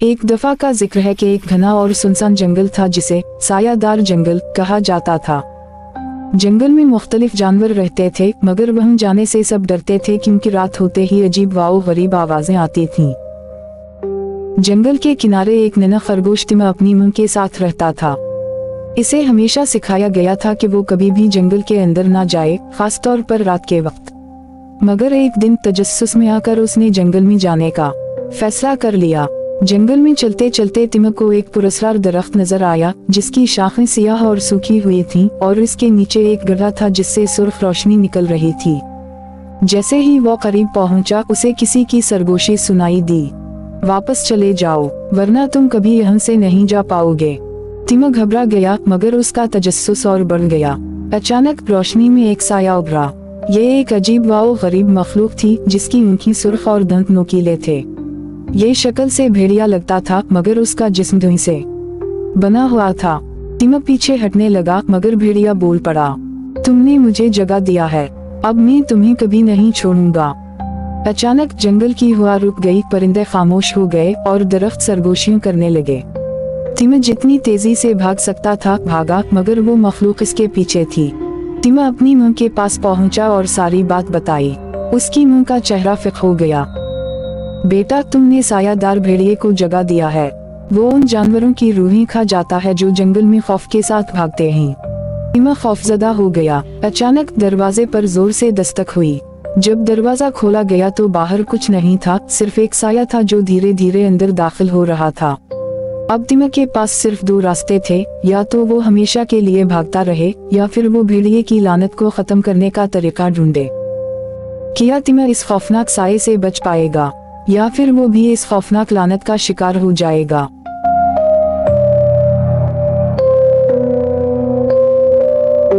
एक दफा का जिक्र है कि एक घना और सुनसान जंगल था जिसे सायादार जंगल कहा जाता था। जंगल में मुख्तलिफ जानवर रहते थे, मगर वहां जाने से सब डरते थे क्योंकि रात होते ही अजीब वाओ गरीब आवाजें आती थीं। जंगल के किनारे एक नन्हा खरगोश तिमा अपनी मां के साथ रहता था। इसे हमेशा सिखाया गया था कि वो कभी भी जंगल के अंदर ना जाए, खास तौर पर रात के वक्त। मगर एक दिन तजस्सुस में आकर उसने जंगल में जाने का फैसला कर लिया। जंगल में चलते चलते तिमा को एक पुरस्कार दरख्त नजर आया जिसकी शाखें सियाह और सूखी हुई थीं और इसके नीचे एक गड्ढा था जिससे सुर्ख रोशनी निकल रही थी। जैसे ही वो करीब पहुंचा उसे किसी की सरगोशी सुनाई दी, वापस चले जाओ वरना तुम कभी यहाँ से नहीं जा पाओगे। तिमा घबरा गया, मगर उसका तजस्सुस और बढ़ गया। अचानक रोशनी में एक साया उभरा। ये एक अजीब वाओ गरीब मखलूक थी जिसकी आँखें सुर्ख और दंत नोकीले थे। ये शक्ल से भेड़िया लगता था, मगर उसका जिस्म दही से बना हुआ था। तिमा पीछे हटने लगा, मगर भेड़िया बोल पड़ा, तुमने मुझे जगह दिया है, अब मैं तुम्हें कभी नहीं छोड़ूंगा। अचानक जंगल की हवा रुक गई, परिंदे खामोश हो गए और दरख्त सरगोशियां करने लगे। तिमा जितनी तेजी से भाग सकता था भागा, मगर वो मखलूक इसके पीछे थी। तिमा अपनी मां के पास पहुंचा और सारी बात बताई। उसकी मां का चेहरा फिक हो गया। बेटा, तुमने सायादार भेड़िए को जगह दिया है। वो उन जानवरों की रूहें खा जाता है जो जंगल में खौफ के साथ भागते हैं। तिमा खौफजदा हो गया। अचानक दरवाजे पर जोर से दस्तक हुई। जब दरवाजा खोला गया तो बाहर कुछ नहीं था, सिर्फ एक साया था जो धीरे धीरे अंदर दाखिल हो रहा था। अब तिमा के पास सिर्फ दो रास्ते थे, या तो वो हमेशा के लिए भागता रहे या फिर वो भेड़िए की लानत को खत्म करने का तरीका ढूंढे। क्या तिमा इस खौफनाक साये से बच पाएगा या फिर वो भी इस खौफनाक लानत का शिकार हो जाएगा?